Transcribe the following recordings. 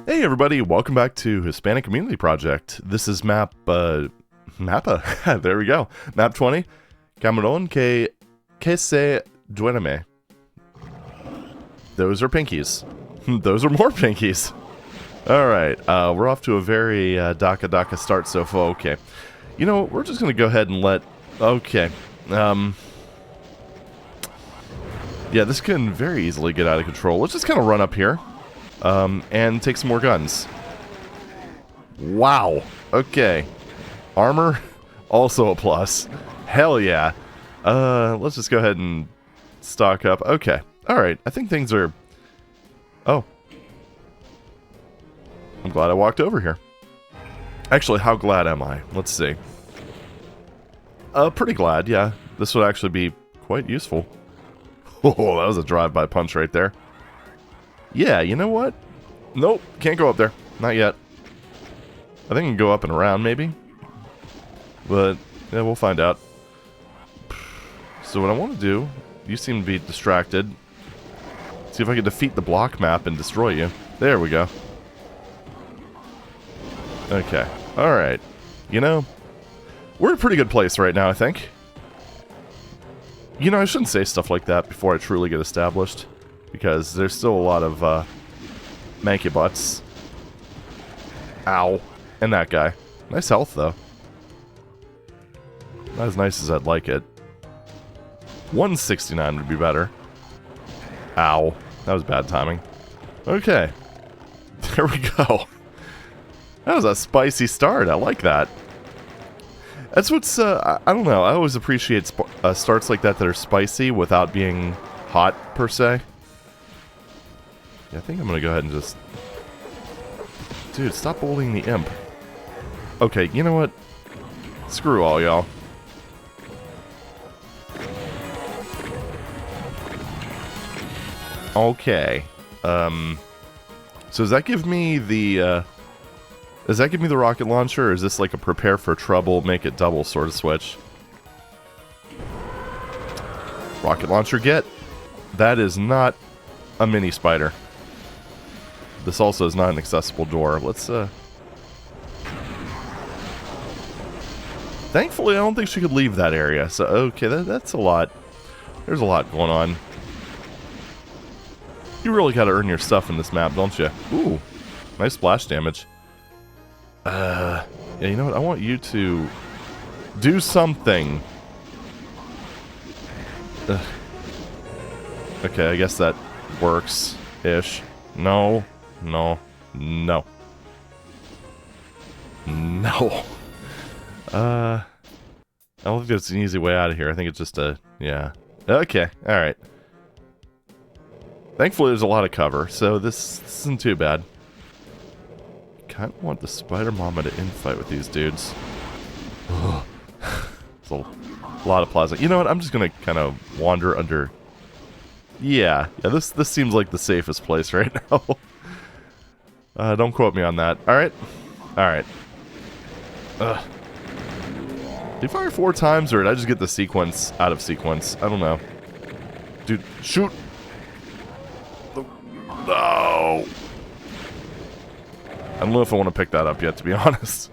Hey everybody, welcome back to Hispanic Community Project. This is Mappa. There we go. Map 20. Camarón que se duerme. Those are pinkies. Those are more pinkies. Alright, we're off to a very DACA start so far. Okay. You know, we're just going to go ahead and let... Okay. Yeah, this can very easily get out of control. Let's just kind of run up here. And take some more guns. Wow. Okay. Armor, also a plus. Hell yeah. Let's just go ahead and stock up. Okay. Alright. I think things are... Oh. I'm glad I walked over here. Actually, how glad am I? Let's see. Pretty glad, yeah. This would actually be quite useful. Oh, that was a drive-by punch right there. Yeah, you know what? Nope, can't go up there. Not yet. I think I can go up and around, maybe. But, yeah, we'll find out. So what I want to do, you seem to be distracted. See if I can defeat the block map and destroy you. There we go. Okay, alright. You know, we're in a pretty good place right now, I think. You know, I shouldn't say stuff like that before I truly get established. Because there's still a lot of manky butts. Ow. And that guy. Nice health, though. Not as nice as I'd like it. 169 would be better. Ow. That was bad timing. Okay. There we go. That was a spicy start. I like that. That's what's, I don't know. I always appreciate starts like that are spicy without being hot, per se. I think I'm going to go ahead and just... Dude, stop holding the imp. Okay, you know what? Screw all y'all. Okay. So does that give me the... Does that give me the rocket launcher, or is this like a prepare for trouble, make it double sort of switch? Rocket launcher get. That is not a mini spider. This also is not an accessible door. Let's, Thankfully, I don't think she could leave that area. So, okay, that's a lot. There's a lot going on. You really gotta earn your stuff in this map, don't you? Ooh, nice splash damage. Yeah, you know what? I want you to do something. Ugh. Okay, I guess that works-ish. No. No. No. No. I don't think that's an easy way out of here. I think it's just a... Yeah. Okay. Alright. Thankfully, there's a lot of cover, so this isn't too bad. Kind of want the spider mama to infight with these dudes. It's a lot of plasma. You know what? I'm just going to kind of wander under... Yeah. Yeah, this seems like the safest place right now. Don't quote me on that. Alright. Alright. Did he fire 4 times, or did I just get the sequence out of sequence? I don't know. Dude, shoot! No! I don't know if I want to pick that up yet, to be honest.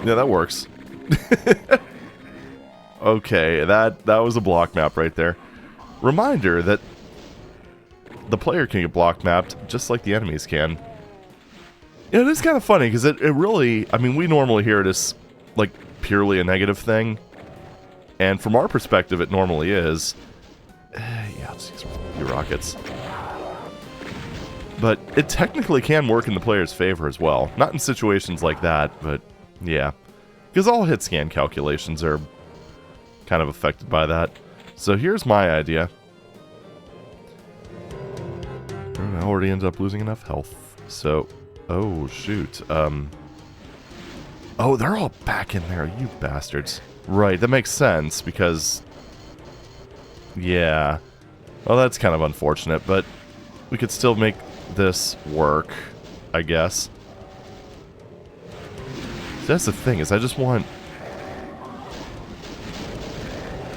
Yeah, that works. Okay, that was a block map right there. Reminder that the player can get block mapped just like the enemies can. You know, it is kind of funny because it really, I mean, we normally hear it as like purely a negative thing, and from our perspective it normally is. Yeah, let's use a few rockets. But it technically can work in the player's favor as well. Not in situations like that, but yeah. Because all hit scan calculations are kind of affected by that. So here's my idea. I already ended up losing enough health. So, oh shoot. Oh, they're all back in there, you bastards. Right, that makes sense because... Yeah. Well, that's kind of unfortunate, but we could still make this work, I guess. That's the thing, is I just want...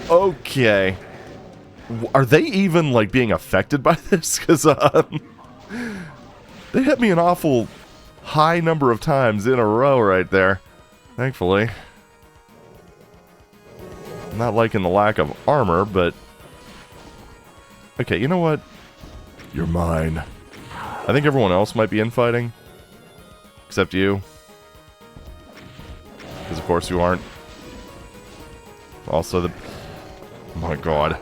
Okay. Are they even, like, being affected by this? Because, they hit me an awful high number of times in a row right there. Thankfully. I'm not liking the lack of armor, but... Okay, you know what? You're mine. I think everyone else might be infighting. Except you. Because of course you aren't. Also the... Oh my god.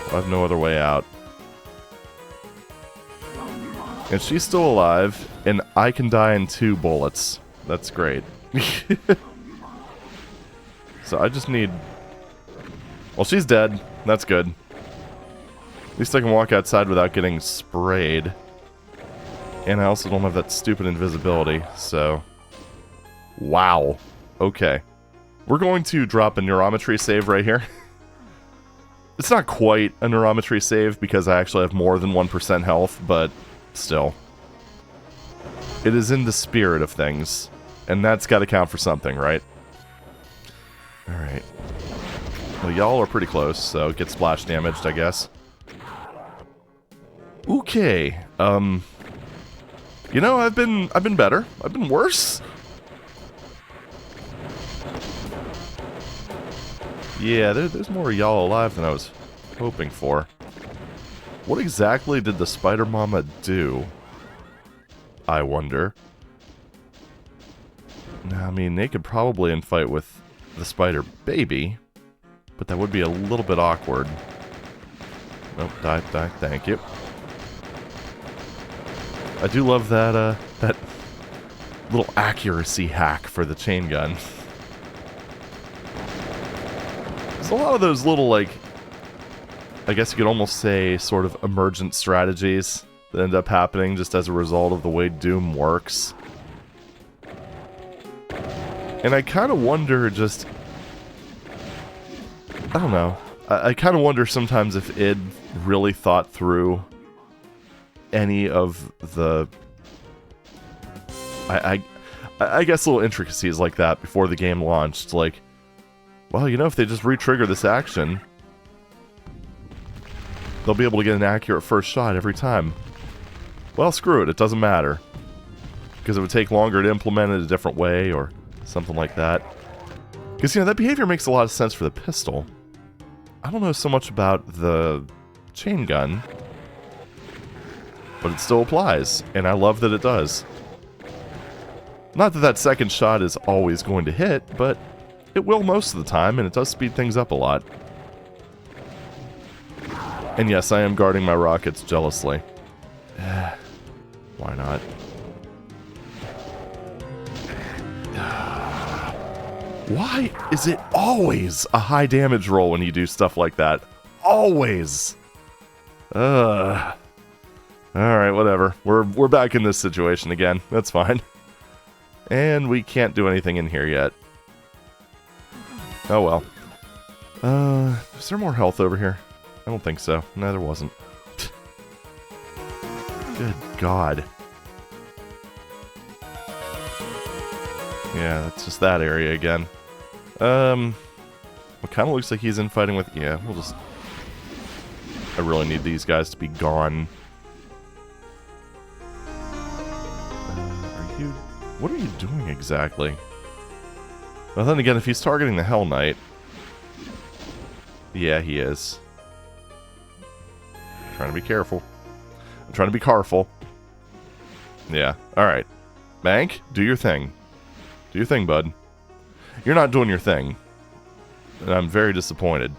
I have no other way out. And she's still alive, and I can die in 2 bullets. That's great. So I just need... Well, she's dead. That's good. At least I can walk outside without getting sprayed. And I also don't have that stupid invisibility, so... Wow. Okay. We're going to drop a neurometry save right here. It's not quite a neurometry save because I actually have more than 1% health, but still. It is in the spirit of things. And that's got to count for something, right? Alright. Well, y'all are pretty close, so get splash damaged, I guess. Okay. You know, I've been better. I've been worse. Yeah, there's more of y'all alive than I was hoping for. What exactly did the spider mama do? I wonder. Now, I mean, they could probably infight with the spider baby, but that would be a little bit awkward. Nope, die, thank you. I do love that, that little accuracy hack for the chain gun. There's a lot of those little, like, I guess you could almost say sort of emergent strategies that end up happening just as a result of the way Doom works. And I kind of wonder just... I don't know. I kind of wonder sometimes if id really thought through any of the... I guess little intricacies like that before the game launched. Like, well, you know, if they just re-trigger this action, they'll be able to get an accurate first shot every time. Well, screw it. It doesn't matter. Because it would take longer to implement it a different way or something like that. Because, you know, that behavior makes a lot of sense for the pistol. I don't know so much about the chain gun, but it still applies, and I love that it does. Not that that second shot is always going to hit, but it will most of the time, and it does speed things up a lot. And yes, I am guarding my rockets jealously. Why not? Why is it always a high damage roll when you do stuff like that? Always! Alright, whatever. We're back in this situation again. That's fine. And we can't do anything in here yet. Oh well. Is there more health over here? I don't think so. No, there wasn't. Good God. Yeah, that's just that area again. It kind of looks like he's infighting with... Yeah, we'll just... I really need these guys to be gone. Are you... What are you doing exactly? Well, then again, if he's targeting the Hell Knight... Yeah, he is. I'm trying to be careful. I'm trying to be careful. Yeah, alright. Bank, do your thing. Do your thing, bud. You're not doing your thing. And I'm very disappointed.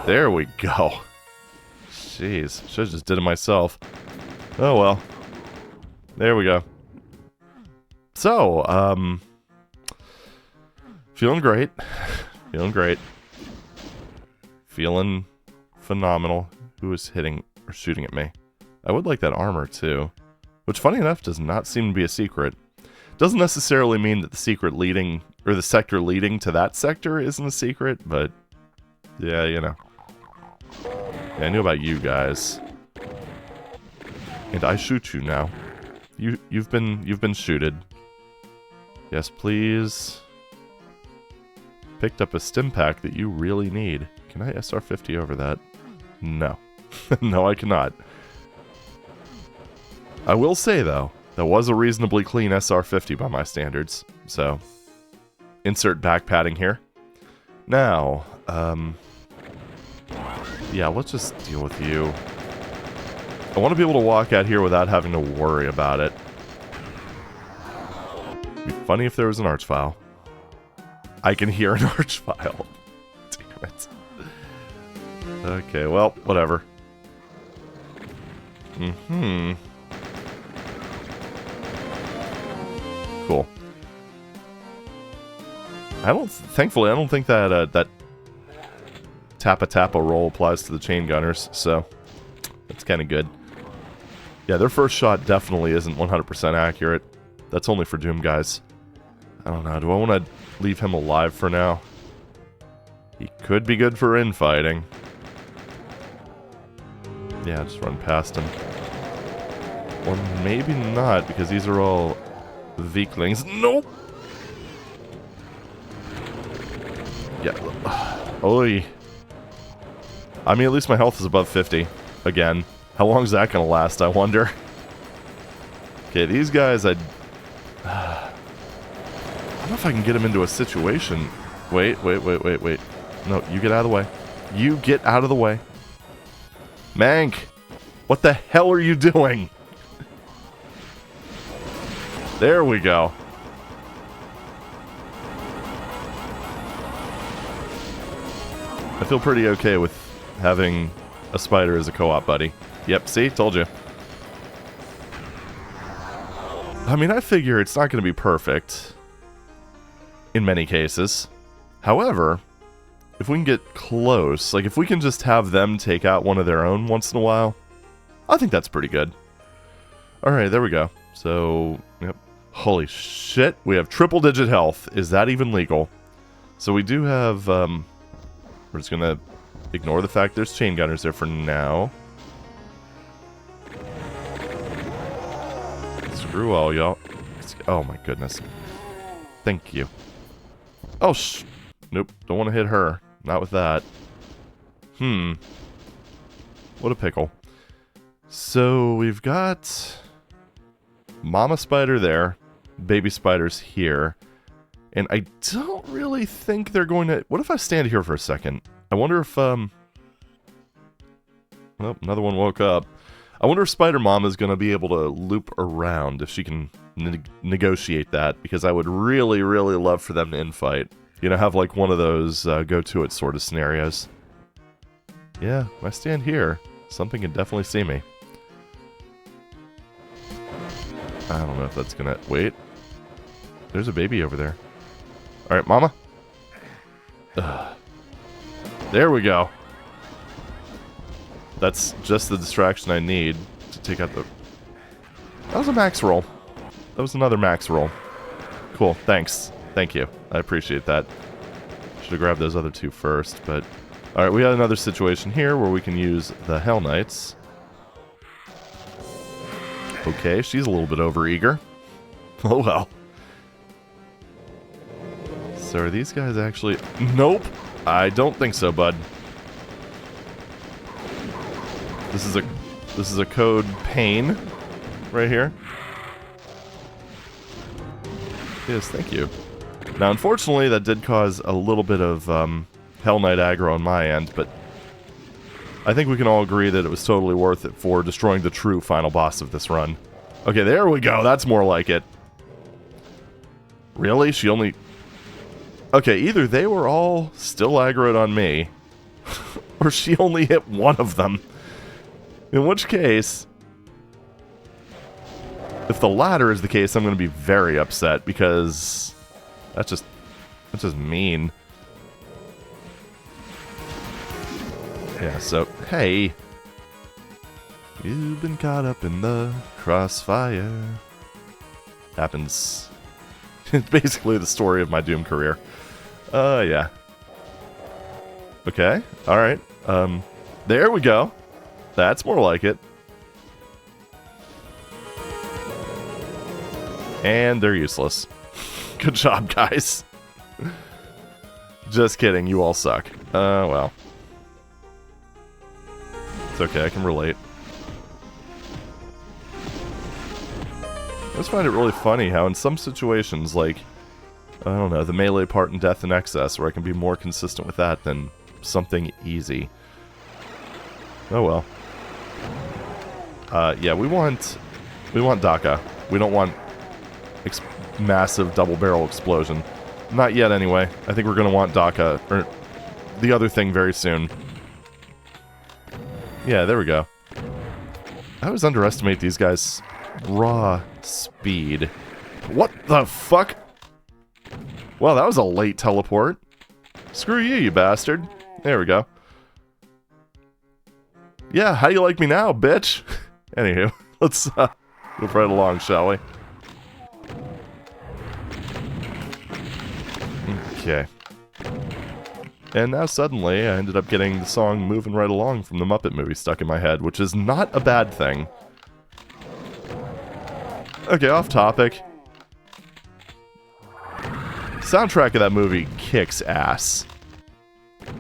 There we go. Jeez. Should've just did it myself. Oh well. There we go. So, feeling great. Feeling great. Feeling phenomenal. Who is hitting or shooting at me? I would like that armor, too. Which, funny enough, does not seem to be a secret. Doesn't necessarily mean that the secret leading, or the sector leading to that sector isn't a secret, but... Yeah, you know. Yeah, I knew about you guys. And I shoot you now. You've been shooted. Yes, please. picked up a stim pack that you really need. Can I SR50 over that? No. No, I cannot. I will say, though, that was a reasonably clean SR50 by my standards. So, insert back padding here. Now, yeah, let's just deal with you. I want to be able to walk out here without having to worry about it. It'd be funny if there was an arch file. I can hear an arch file. Damn it. Okay, well, whatever. Cool. Thankfully, I don't think that, that Tappa roll applies to the chain gunners, so that's kind of good. Yeah, their first shot definitely isn't 100% accurate. That's only for Doom guys. I don't know, do I want to leave him alive for now? He could be good for infighting. Yeah, just run past him. Or maybe not, because these are all weaklings. Nope! Yeah. Oy. I mean, at least my health is above 50. Again. How long is that going to last, I wonder? Okay, these guys, I don't know if I can get them into a situation. Wait. No, you get out of the way. You get out of the way. Mank! What the hell are you doing? There we go. I feel pretty okay with having a spider as a co-op buddy. Yep, see? Told you. I mean, I figure it's not going to be perfect in many cases. However, if we can get close, like if we can just have them take out one of their own once in a while, I think that's pretty good. Alright, there we go. So, yep. Holy shit, we have triple-digit health. Is that even legal? So we do have, we're just gonna ignore the fact there's chain gunners there for now. Screw all y'all. Oh my goodness. Thank you. Oh, nope, don't want to hit her. Not with that. What a pickle. So, we've got Mama Spider there. Baby Spider's here. And I don't really think they're going to... What if I stand here for a second? I wonder if, Oh, another one woke up. I wonder if Spider Mama is going to be able to loop around, if she can negotiate that. Because I would really, really love for them to infight. You know, have like one of those go-to-it sort of scenarios. Yeah, if I stand here, something can definitely see me. I don't know if that's gonna... Wait. There's a baby over there. Alright, Mama. Ugh. There we go. That's just the distraction I need to take out the... That was a max roll. That was another max roll. Cool, thanks. Thank you. I appreciate that. Should have grabbed those other two first, but... Alright, we got another situation here where we can use the Hell Knights. Okay, she's a little bit overeager. Oh well. So are these guys actually... Nope! I don't think so, bud. This is a code pain right here. Yes, thank you. Now, unfortunately, that did cause a little bit of Hell Knight aggro on my end, but I think we can all agree that it was totally worth it for destroying the true final boss of this run. Okay, there we go. That's more like it. Really? She only... Okay, either they were all still aggroed on me, or she only hit one of them. In which case, if the latter is the case, I'm going to be very upset, because that's just mean. Yeah, so, hey. You've been caught up in the crossfire. Happens. It's basically the story of my Doom career. Yeah. Okay, alright. There we go. That's more like it. And they're useless. Good job, guys. Just kidding, you all suck. Well. It's okay, I can relate. I just find it really funny how in some situations, like, I don't know, the melee part in Death in Excess, where I can be more consistent with that than something easy. Oh well. Yeah, we want DACA. We don't want massive double barrel explosion. Not yet, anyway. I think we're going to want DACA, or the other thing very soon. Yeah, there we go. I always underestimate these guys' raw speed. What the fuck? Well, that was a late teleport. Screw you, you bastard. There we go. Yeah, how do you like me now, bitch? Anywho, let's move right along, shall we? Okay. And now suddenly I ended up getting the song Moving Right Along from the Muppet movie stuck in my head, which is not a bad thing. Okay, off topic. Soundtrack of that movie kicks ass. I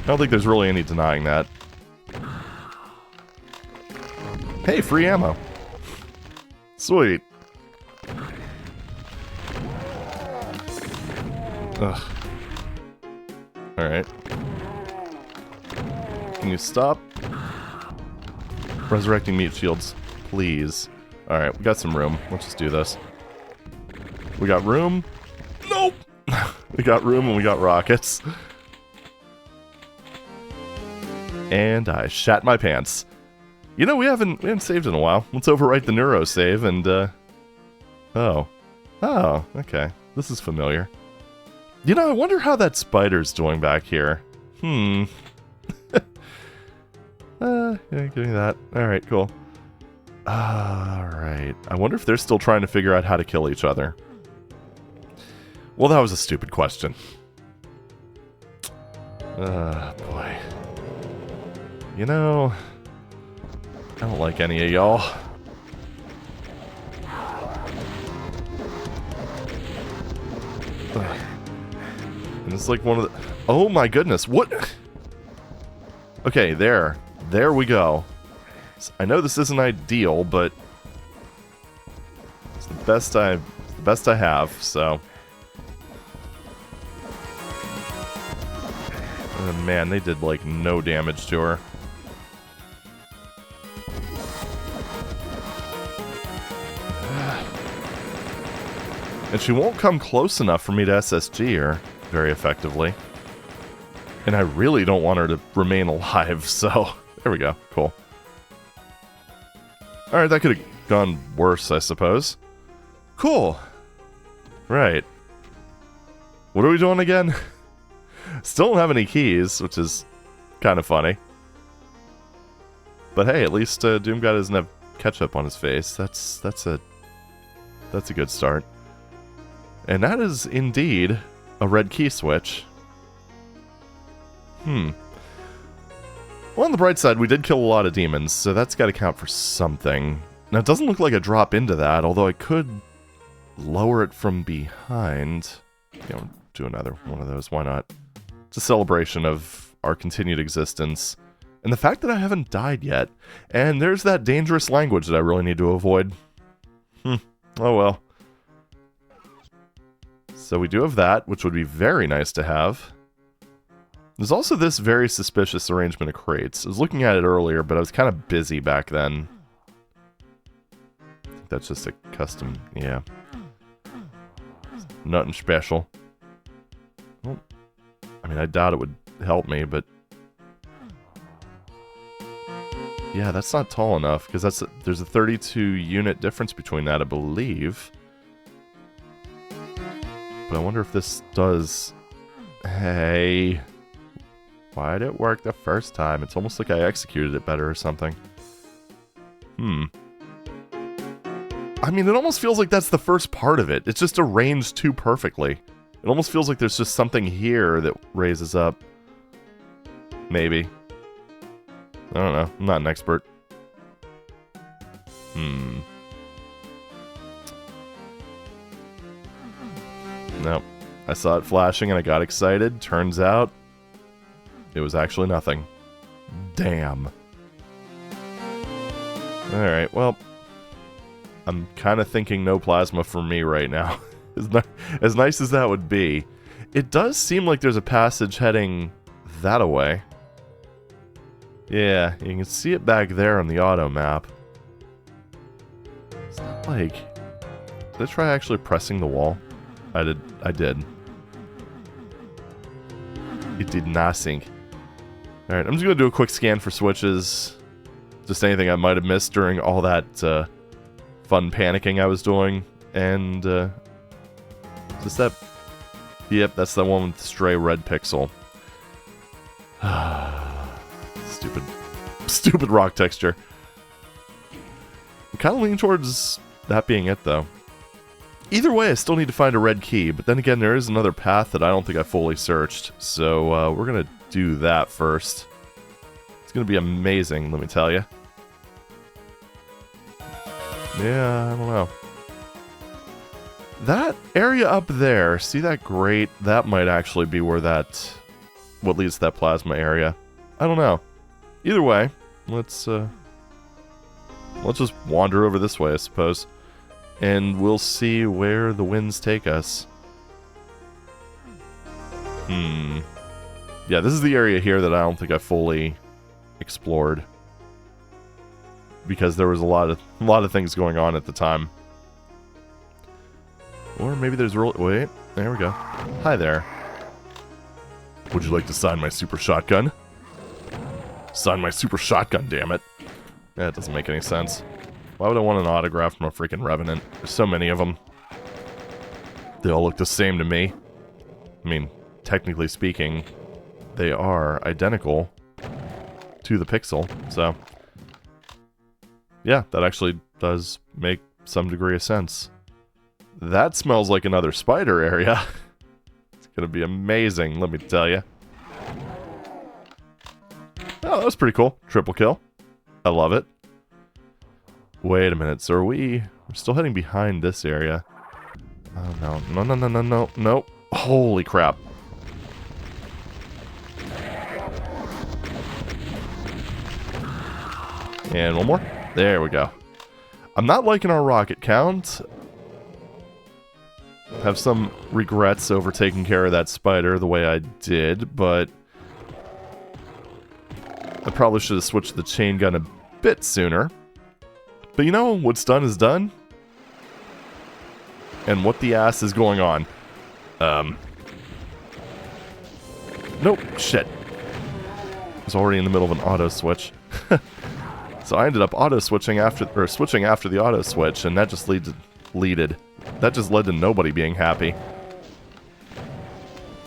don't think there's really any denying that. Hey, free ammo. Sweet. Ugh. Alright. Can you stop resurrecting meat shields, please? Alright, we got some room. Let's just do this. We got room. Nope! We got room and we got rockets. And I shat my pants. You know, we haven't saved in a while. Let's overwrite the neuro save and, Oh. Oh, okay. This is familiar. You know, I wonder how that spider's doing back here. Yeah, give me that. Alright, cool. Alright. I wonder if they're still trying to figure out how to kill each other. Well, that was a stupid question. Boy. You know, I don't like any of y'all. And it's like one of the... Oh my goodness, what? Okay, there. There we go. I know this isn't ideal, but it's the best I have, so... Oh man, they did like no damage to her. And she won't come close enough for me to SSG her very effectively. And I really don't want her to remain alive, so... There we go. Cool. Alright, that could have gone worse, I suppose. Cool. Right. What are we doing again? Still don't have any keys, which is kind of funny. But hey, at least Doom God doesn't have ketchup on his face. That's a good start. And that is indeed a red key switch. Well, on the bright side, we did kill a lot of demons, so that's got to count for something. Now, it doesn't look like I drop into that, although I could lower it from behind. Yeah, do another one of those, why not? It's a celebration of our continued existence, and the fact that I haven't died yet. And there's that dangerous language that I really need to avoid. Oh well. So we do have that, which would be very nice to have. There's also this very suspicious arrangement of crates. I was looking at it earlier, but I was kind of busy back then. I think that's just a custom, yeah. Nothing special. Well, I mean, I doubt it would help me, but... Yeah, that's not tall enough, because there's a 32 unit difference between that, I believe. But I wonder if this does... Hey... Why did it work the first time? It's almost like I executed it better or something. I mean, it almost feels like that's the first part of it. It's just arranged too perfectly. It almost feels like there's just something here that raises up. Maybe. I don't know. I'm not an expert. Nope. I saw it flashing and I got excited. Turns out, it was actually nothing. Damn. Alright, well, I'm kind of thinking no plasma for me right now. As nice as that would be. It does seem like there's a passage heading that away. Yeah, you can see it back there on the auto map. It's not like... Did I try actually pressing the wall? I did. It did nothing. Alright, I'm just going to do a quick scan for switches. Just anything I might have missed during all that fun panicking I was doing. And, is this that? Yep, that's the one with the stray red pixel. Stupid rock texture. I'm kind of leaning towards that being it, though. Either way, I still need to find a red key, but then again, there is another path that I don't think I fully searched, so we're going to do that first. It's going to be amazing, let me tell you. Yeah, I don't know. That area up there, see that grate? That might actually be where that... what leads to that plasma area. I don't know. Either way, let's just wander over this way, I suppose. And we'll see where the winds take us. Yeah, this is the area here that I don't think I fully explored. Because there was a lot of things going on at the time. Or maybe there's... Wait, there we go. Hi there. Would you like to sign my super shotgun? Sign my super shotgun, damn it. That doesn't make any sense. Why would I want an autograph from a freaking Revenant? There's so many of them. They all look the same to me. I mean, technically speaking, they are identical to the pixel, so... yeah, that actually does make some degree of sense. That smells like another spider area. It's gonna be amazing, let me tell you. Oh, that was pretty cool. Triple kill. I love it. Wait a minute, so we're still heading behind this area. Oh, no. Holy crap. And one more. There we go. I'm not liking our rocket count. Have some regrets over taking care of that spider the way I did, but I probably should have switched the chain gun a bit sooner. But you know, what's done is done. And what the ass is going on? Nope, shit. I was already in the middle of an auto switch. So I ended up auto switching after, or switching after the auto switch, and that just led to nobody being happy.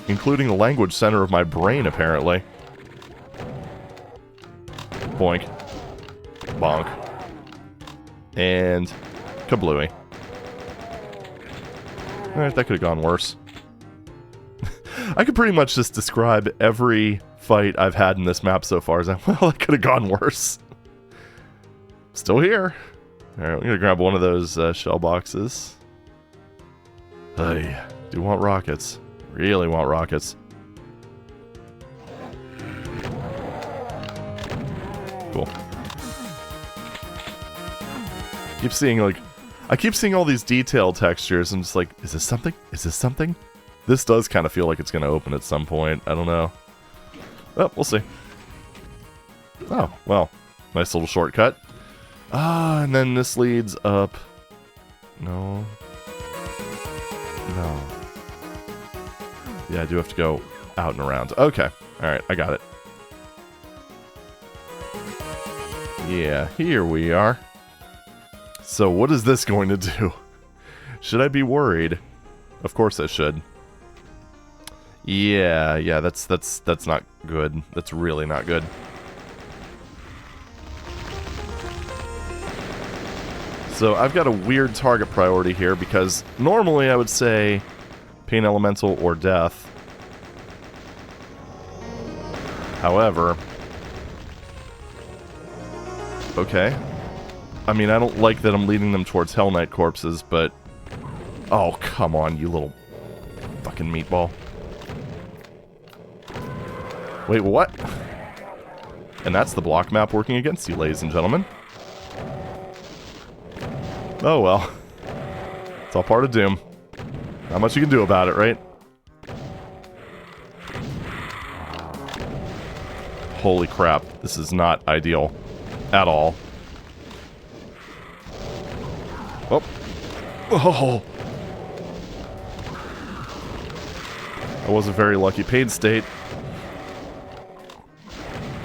Including the language center of my brain, apparently. Boink. Bonk. And kablooey. Alright, that could have gone worse. I could pretty much just describe every fight I've had in this map so far as, well, that could have gone worse. Still here. Alright, I'm gonna grab one of those shell boxes. I do want rockets. Really want rockets. Cool. I keep seeing all these detail textures and just like, is this something? Is this something? This does kind of feel like it's going to open at some point. I don't know. Well, we'll see. Oh, well. Nice little shortcut. And then this leads up. No. No. Yeah, I do have to go out and around. Okay. Alright, I got it. Yeah, here we are. So what is this going to do? Should I be worried? Of course I should. Yeah, that's not good. That's really not good. So I've got a weird target priority here because normally I would say Pain Elemental or Death. However, okay. I mean, I don't like that I'm leading them towards Hell Knight corpses, but... oh, come on, you little... Fucking meatball. Wait, what? And that's the block map working against you, ladies and gentlemen. Oh well. It's all part of Doom. Not much you can do about it, right? Holy crap, this is not ideal at all. Oh. Oh. That was a very lucky paid state.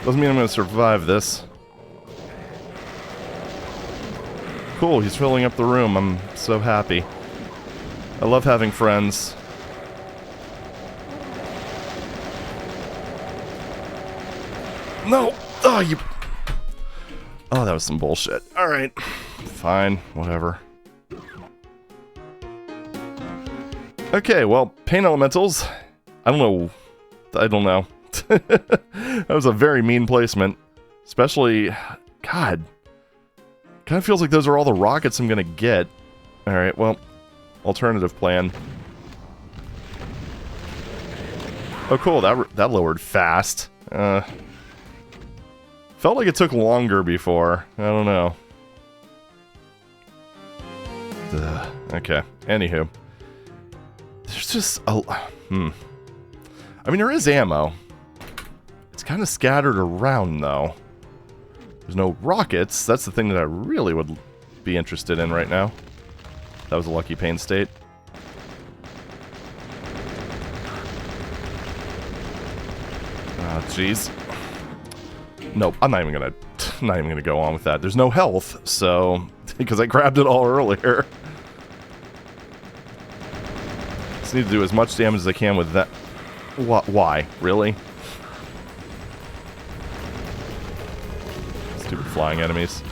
Doesn't mean I'm going to survive this. Cool, he's filling up the room. I'm so happy. I love having friends. No! Oh, you... Oh, that was some bullshit. Alright. Fine. Whatever. Okay, well, pain elementals. I don't know. That was a very mean placement. Especially... God. Kind of feels like those are all the rockets I'm gonna get. Alright, well... Alternative plan. Oh, cool. That lowered fast. Felt like it took longer before. I don't know. Ugh. Okay. Anywho. There's just a... I mean, there is ammo. It's kind of scattered around, though. There's no rockets. That's the thing that I really would be interested in right now. That was a lucky pain state. Oh, jeez. Nope, I'm not even gonna go on with that. There's no health, so because I grabbed it all earlier. Just need to do as much damage as I can with that. Why? Really? Stupid flying enemies.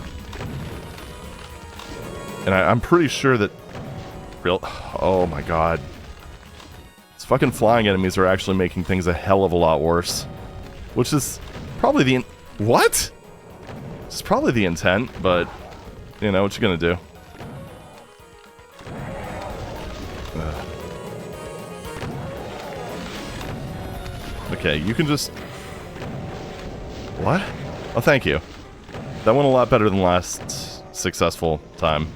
And I'm pretty sure that... Oh my god. These fucking flying enemies are actually making things a hell of a lot worse. Which is probably the... What? This is probably the intent, but... You know, what you gonna do? Ugh. Okay, you can just... What? Oh, thank you. That went a lot better than last successful time.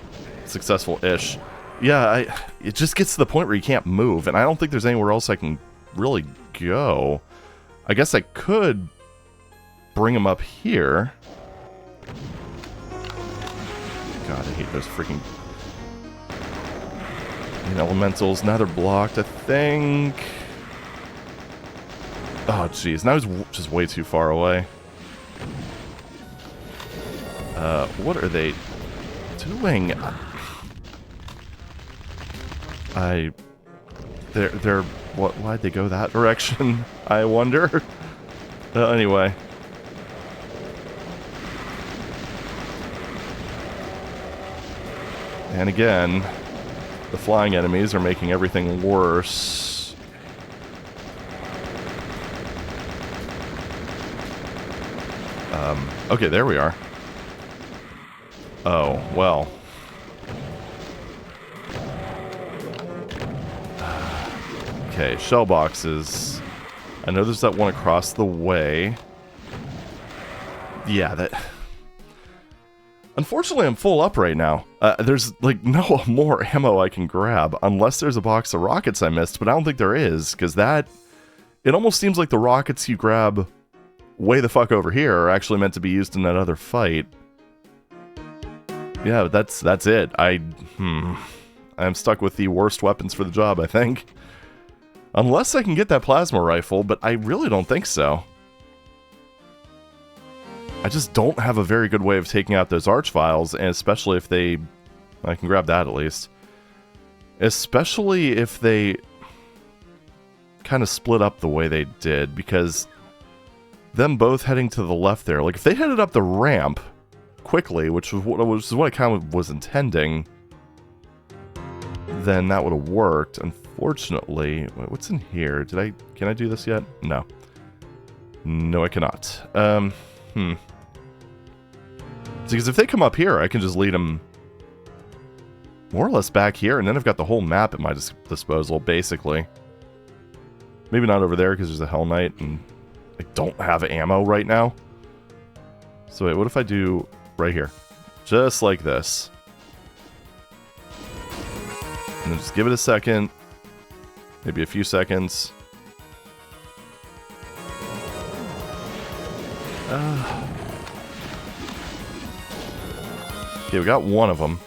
Successful-ish. Yeah, it just gets to the point where you can't move, and I don't think there's anywhere else I can really go. I guess I could bring him up here. God, I hate those freaking... elementals. Now they're blocked, I think. Oh, jeez. Now he's just way too far away. What are they doing? They're why'd they go that direction? I wonder. Anyway. And again, the flying enemies are making everything worse. Okay, there we are. Oh, well. Okay, shell boxes. I know there's that one across the way. Yeah, that... Unfortunately, I'm full up right now. There's, like, no more ammo I can grab, unless there's a box of rockets I missed, but I don't think there is, because that... It almost seems like the rockets you grab way the fuck over here are actually meant to be used in that other fight. Yeah, that's it. I'm stuck with the worst weapons for the job, I think. Unless I can get that plasma rifle, but I really don't think so. I just don't have a very good way of taking out those archviles, and especially if they... I can grab that at least. Especially if they kind of split up the way they did, because them both heading to the left there, like if they headed up the ramp quickly, which is what I kind of was intending, then that would have worked. Unfortunately, what's in here? Can I do this yet? No. No, I cannot. Because if they come up here, I can just lead them more or less back here, and then I've got the whole map at my disposal, basically. Maybe not over there because there's a Hell Knight and I don't have ammo right now. So wait, what if I do right here? Just like this. And then just give it a second. Maybe a few seconds. Okay, we got one of them.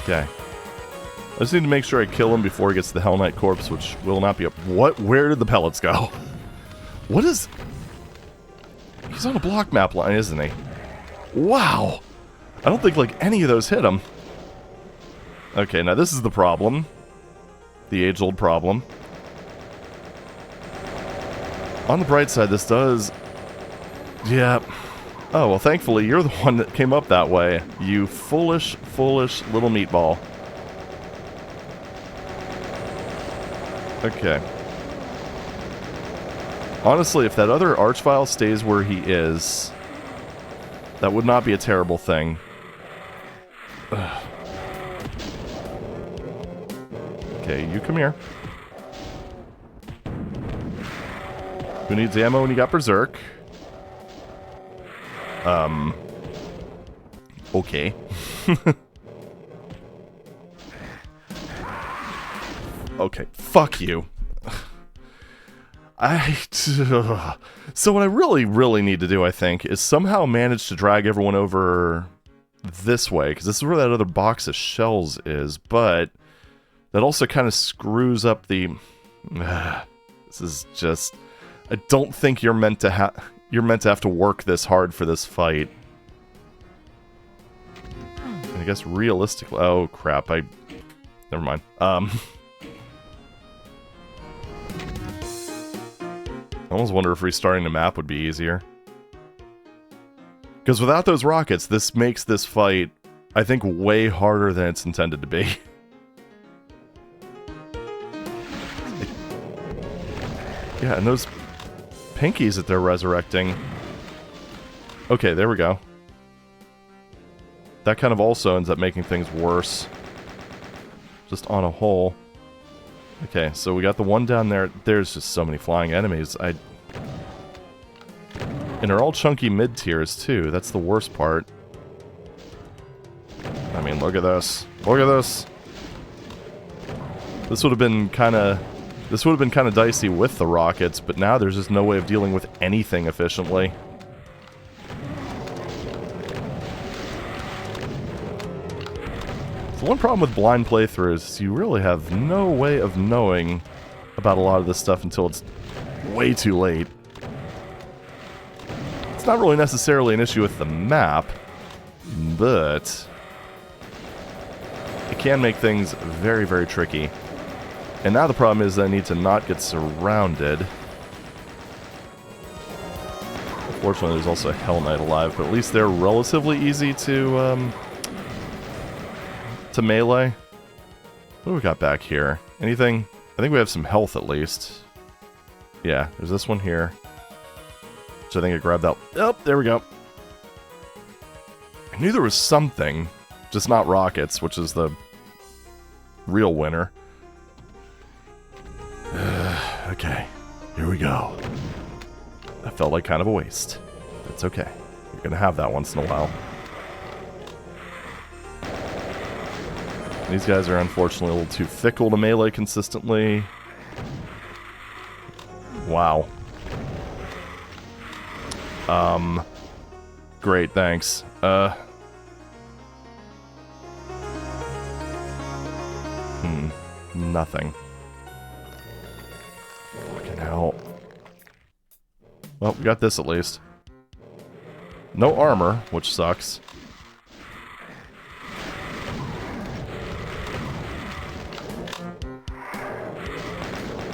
Okay. I just need to make sure I kill him before he gets to the Hell Knight corpse, which will not be up. What? Where did the pellets go? What is... He's on a block map line, isn't he? Wow! I don't think, like, any of those hit him. Okay, now this is the problem. The age-old problem. On the bright side, this does... Yeah. Oh, well, thankfully, you're the one that came up that way. You foolish, foolish little meatball. Okay. Honestly, if that other Archvile stays where he is, that would not be a terrible thing. Ugh. Okay, you come here. Who needs ammo when you got Berserk? Okay. Okay, fuck you. So what I really need to do, I think, is somehow manage to drag everyone over this way, because this is where that other box of shells is, but that also kind of screws up the... This is just... I don't think you're meant to have to work this hard for this fight. And I guess realistically... Oh, crap, never mind. I almost wonder if restarting the map would be easier. Because without those rockets, this makes this fight, I think, way harder than it's intended to be. Yeah, and those pinkies that they're resurrecting... Okay, there we go. That kind of also ends up making things worse. Just on a whole. Okay, so we got the one down there. There's just so many flying enemies. And they're all chunky mid-tiers, too. That's the worst part. I mean, look at this. Look at this. This would have been kind of... This would have been kind of dicey with the rockets, but now there's just no way of dealing with anything efficiently. The one problem with blind playthroughs is you really have no way of knowing about a lot of this stuff until it's way too late. It's not really necessarily an issue with the map, but it can make things very, very tricky. And now the problem is that I need to not get surrounded. Fortunately, there's also a Hell Knight alive, but at least they're relatively easy to melee. What do we got back here? Anything? I think we have some health at least. Yeah, there's this one here. Which I think I grabbed out. Oh, there we go. I knew there was something, just not rockets, which is the real winner. Okay, here we go. That felt like kind of a waste. That's okay. You're gonna have that once in a while. These guys are unfortunately a little too fickle to melee consistently. Wow. Great, thanks. Nothing. Fucking hell. Well, we got this at least. No armor, which sucks.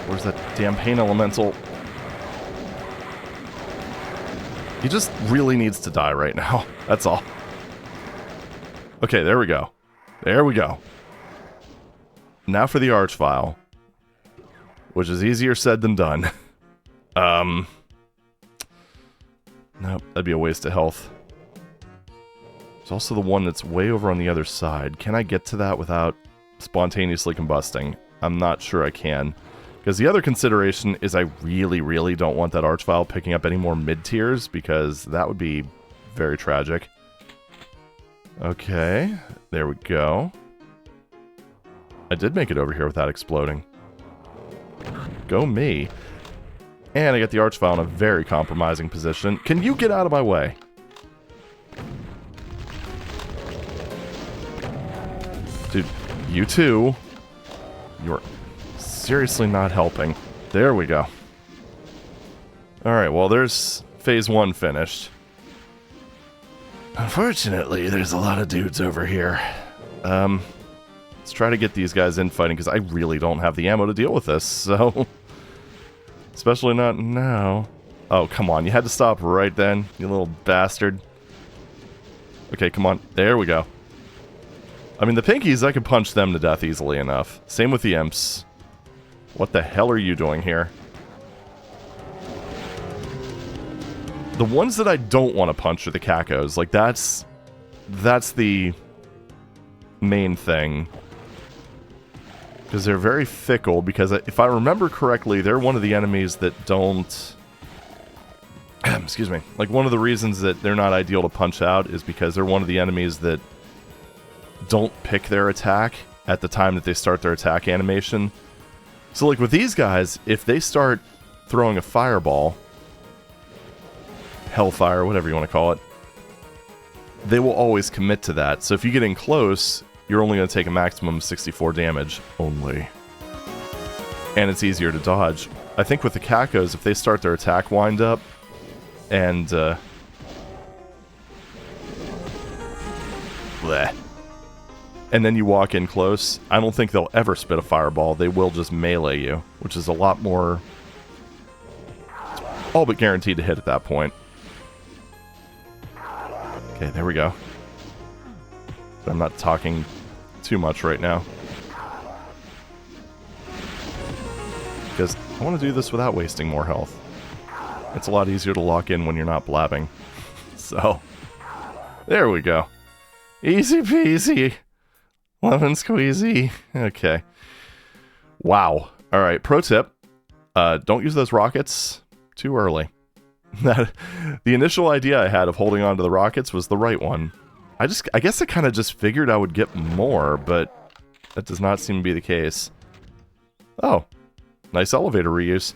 Where's that damn pain elemental? He just really needs to die right now. That's all. Okay, there we go. There we go. Now for the Archvile. Which is easier said than done. Nope, that'd be a waste of health. There's also the one that's way over on the other side. Can I get to that without spontaneously combusting? I'm not sure I can. Because the other consideration is I really, really don't want that Archvile picking up any more mid-tiers, because that would be very tragic. Okay, there we go. I did make it over here without exploding. Go me. And I got the Archvile in a very compromising position. Can you get out of my way? Dude, you too. You're seriously not helping. There we go. Alright, well, there's phase 1 finished. Unfortunately, there's a lot of dudes over here. Let's try to get these guys infighting, because I really don't have the ammo to deal with this, so... Especially not now. Oh, come on, you had to stop right then, you little bastard. Okay, come on, there we go. I mean, the pinkies, I could punch them to death easily enough. Same with the imps. What the hell are you doing here? The ones that I don't want to punch are the cacos. Like, that's the main thing. Because they're very fickle, because if I remember correctly, they're one of the enemies that don't... excuse me. Like, one of the reasons that they're not ideal to punch out is because they're one of the enemies that don't pick their attack at the time that they start their attack animation. So, like, with these guys, if they start throwing a fireball, hellfire, whatever you want to call it, they will always commit to that. So if you get in close, you're only going to take a maximum of 64 damage only. And it's easier to dodge. I think with the cacos, if they start their attack wind up, and, bleh. And then you walk in close, I don't think they'll ever spit a fireball. They will just melee you, which is a lot more... all but guaranteed to hit at that point. Okay, there we go. But I'm not talking too much right now. Because I want to do this without wasting more health. It's a lot easier to lock in when you're not blabbing. So, there we go. Easy peasy. Lemon squeezy. Okay. Wow. Alright, pro tip. Don't use those rockets too early. The initial idea I had of holding on to the rockets was the right one. I guess I kind of just figured I would get more, but that does not seem to be the case. Oh. Nice elevator reuse.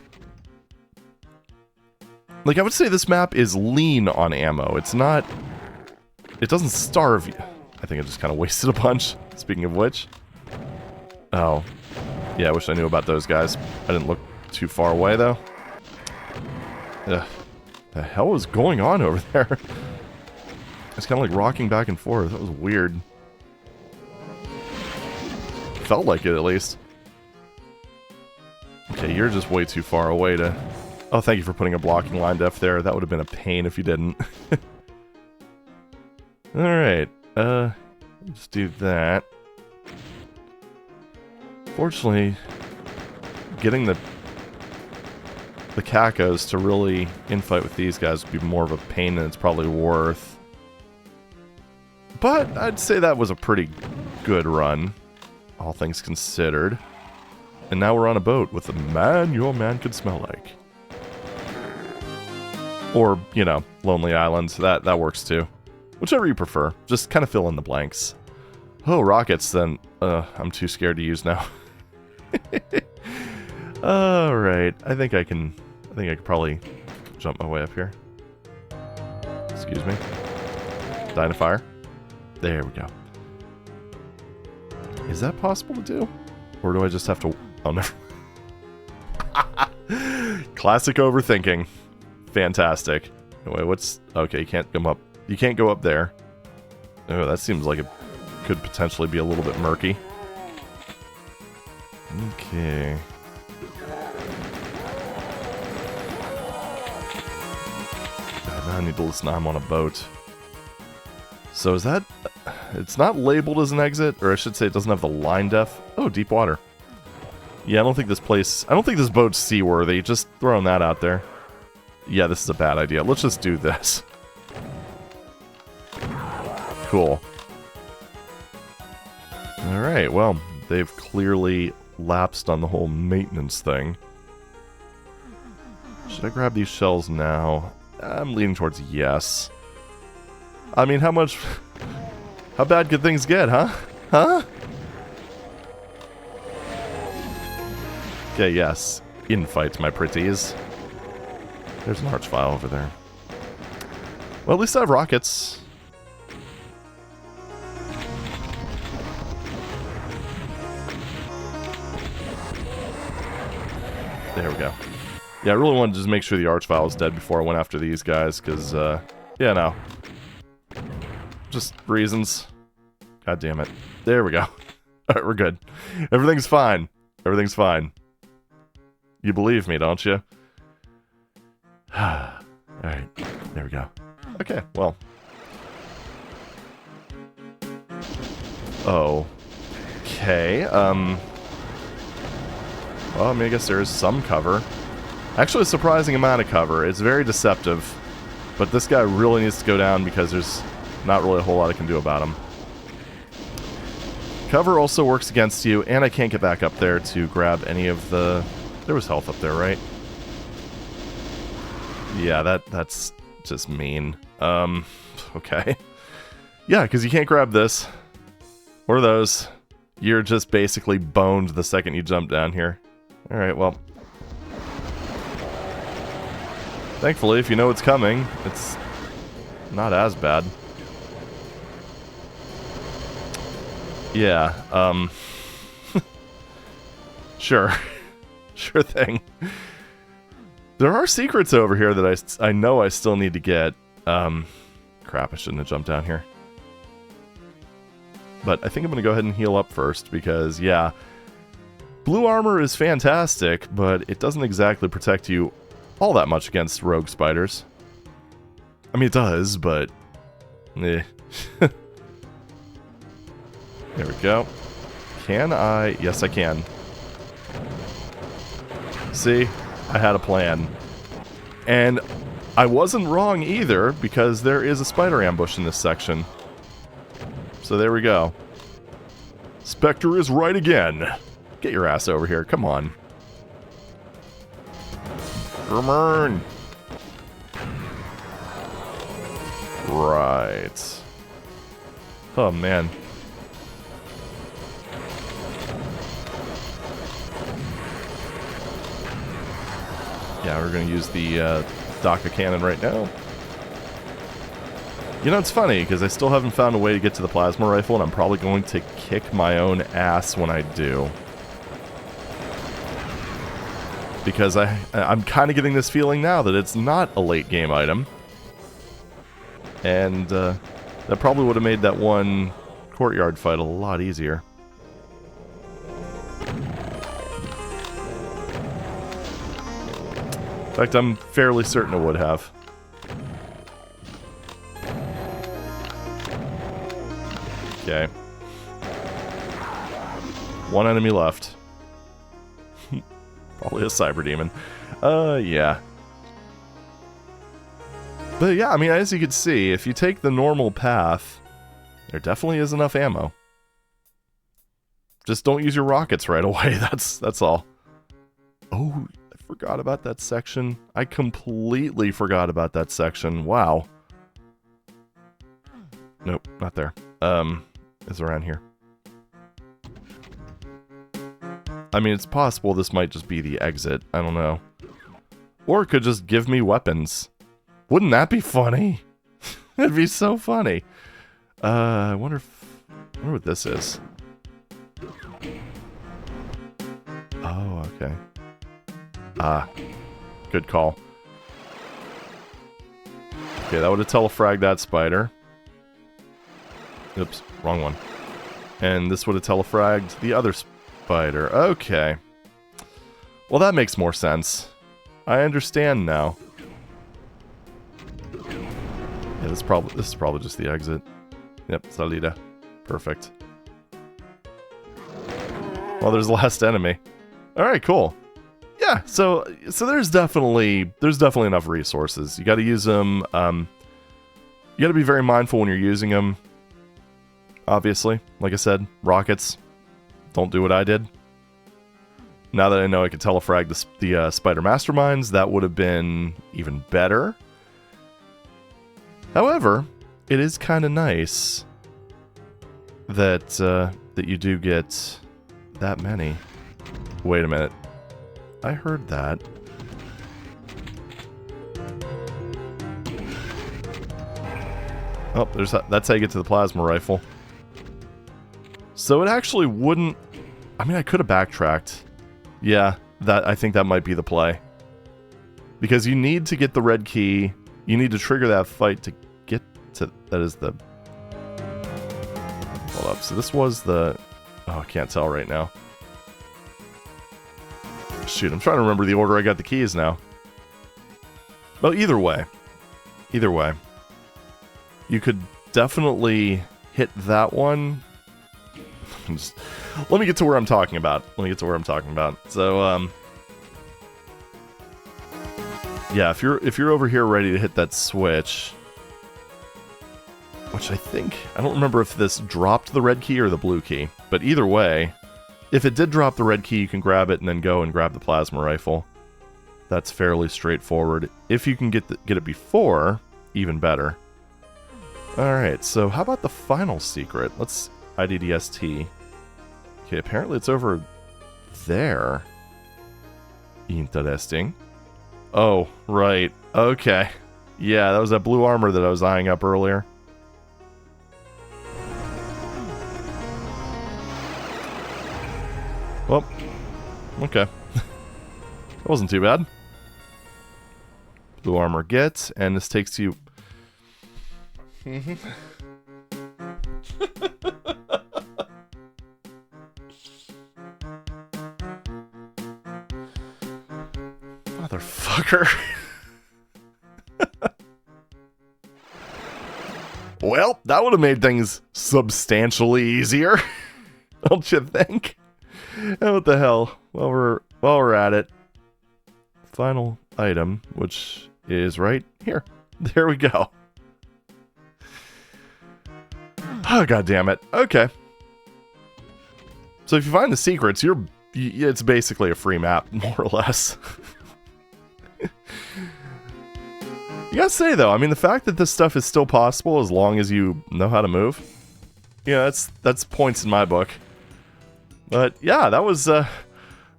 Like, I would say this map is lean on ammo. It's not... it doesn't starve you. I think I just kind of wasted a bunch, speaking of which. Oh. Yeah, I wish I knew about those guys. I didn't look too far away, though. Ugh. The hell is going on over there? It's kind of like rocking back and forth. That was weird. Felt like it, at least. Okay, you're just way too far away to... oh, thank you for putting a blocking line def there. That would have been a pain if you didn't. Alright, let's do that. Fortunately, getting the cacos to really infight with these guys would be more of a pain than it's probably worth. But I'd say that was a pretty good run, all things considered. And now we're on a boat with a man your man could smell like. Or, you know, Lonely Island. That works too. Whichever you prefer. Just kind of fill in the blanks. Oh, rockets, then. I'm too scared to use now. Alright. I think I could probably jump my way up here. Excuse me. Dynafire. There we go. Is that possible to do? Or do I just have to... oh, no. Classic overthinking. Fantastic. Anyway, what's... okay, you can't come up. You can't go up there. Oh, that seems like it could potentially be a little bit murky. Okay. God, now I need to listen. I'm on a boat. So is that... it's not labeled as an exit, or I should say it doesn't have the line def. Oh, deep water. Yeah, I don't think this boat's seaworthy. Just throwing that out there. Yeah, this is a bad idea. Let's just do this. cool. Alright, well, they've clearly lapsed on the whole maintenance thing. Should I grab these shells now? I'm leaning towards yes. I mean, how bad could things get, huh? Huh? Okay, yes. Infight, my pretties. There's an archvile over there. Well, at least I have rockets. There we go. Yeah, I really wanted to just make sure the archvile was dead before I went after these guys, because, yeah, no. Just reasons. God damn it. There we go. Alright, we're good. Everything's fine. Everything's fine. You believe me, don't you? Alright, there we go. Okay, well. Oh. Okay, well, I mean, I guess there is some cover. Actually, a surprising amount of cover. It's very deceptive. But this guy really needs to go down because there's not really a whole lot I can do about him. Cover also works against you, and I can't get back up there to grab any of the... There was health up there, right? Yeah, that's just mean. Okay. Yeah, because you can't grab this. Or those. You're just basically boned the second you jump down here. Alright, well. Thankfully, if you know it's coming, it's not as bad. Yeah, sure. Sure thing. There are secrets over here that I know I still need to get. Crap, I shouldn't have jumped down here. But I think I'm going to go ahead and heal up first, because, yeah, blue armor is fantastic, but it doesn't exactly protect you all that much against rogue spiders. I mean, it does, but... eh. There we go. Can I? Yes, I can. See? I had a plan. And I wasn't wrong either, because there is a spider ambush in this section. So there we go. Spectre is right again. Get your ass over here. Come on. Come on. Right. Oh, man. Yeah, we're going to use the DACA cannon right now. You know, it's funny, because I still haven't found a way to get to the plasma rifle, and I'm probably going to kick my own ass when I do. Because I'm kind of getting this feeling now that it's not a late game item. And that probably would have made that one courtyard fight a lot easier. In fact, I'm fairly certain it would have. Okay. One enemy left. Probably a cyber demon. Yeah. But yeah, I mean, as you can see, if you take the normal path, there definitely is enough ammo. Just don't use your rockets right away, that's all. Oh, I forgot about that section. I completely forgot about that section. Wow. Nope, not there. It's around here. I mean, it's possible this might just be the exit. I don't know. Or it could just give me weapons. Wouldn't that be funny? It'd be so funny. I wonder what this is. Oh, okay. Ah, good call. Okay, that would have telefragged that spider. Oops, wrong one. And this would have telefragged the other spider. Okay. Well, that makes more sense. I understand now. Yeah, this is probably just the exit. Yep, salida. Perfect. Well, there's the last enemy. Alright, cool. Yeah, so there's definitely enough resources. You gotta use them, you gotta be very mindful when you're using them. obviously. Like I said, rockets. Don't do what I did. Now that I know I can telefrag the spider masterminds, that would have been even better. However, it is kind of nice that that you do get that many. Wait a minute. I heard that. Oh, that's how you get to the plasma rifle. So it actually wouldn't... I mean, I could have backtracked. Yeah, I think that might be the play. Because you need to get the red key. You need to trigger that fight to get to... That is the... Hold up. So this was the... Oh, I can't tell right now. Shoot, I'm trying to remember the order I got the keys now. Well, either way. Either way. You could definitely hit that one. Let me get to where I'm talking about. So, yeah, if you're over here ready to hit that switch, which I don't remember if this dropped the red key or the blue key, but either way, if it did drop the red key, you can grab it and then go and grab the plasma rifle. That's fairly straightforward. If you can get it before, even better. Alright, so how about the final secret? Let's IDDST. Okay, apparently it's over there. Interesting. Oh, right. Okay. Yeah, that was that blue armor that I was eyeing up earlier. Well, okay. That wasn't too bad. Blue armor get, and this takes you... Motherfucker. Well, that would have made things substantially easier. Don't you think? And what the hell? While we're at it, final item, which is right here. There we go. Oh, god damn it. Okay. So if you find the secrets, it's basically a free map, more or less. You gotta say, though, I mean, the fact that this stuff is still possible as long as you know how to move, yeah, that's points in my book. But yeah, that was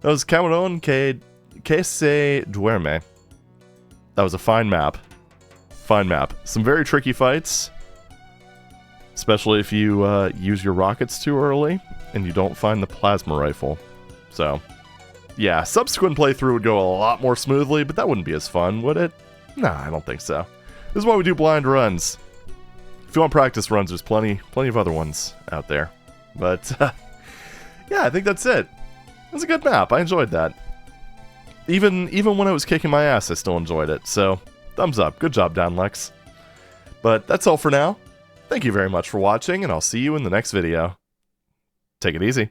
Camarón que se duerme. That was a fine map. Fine map. Some very tricky fights, especially if you use your rockets too early and you don't find the plasma rifle. So, yeah, subsequent playthrough would go a lot more smoothly, but that wouldn't be as fun, would it? Nah, I don't think so. This is why we do blind runs. If you want practice runs, there's plenty of other ones out there. But, yeah, I think that's it. It was a good map. I enjoyed that. Even when I was kicking my ass, I still enjoyed it. So, thumbs up. Good job, Downlex. But that's all for now. Thank you very much for watching, and I'll see you in the next video. Take it easy.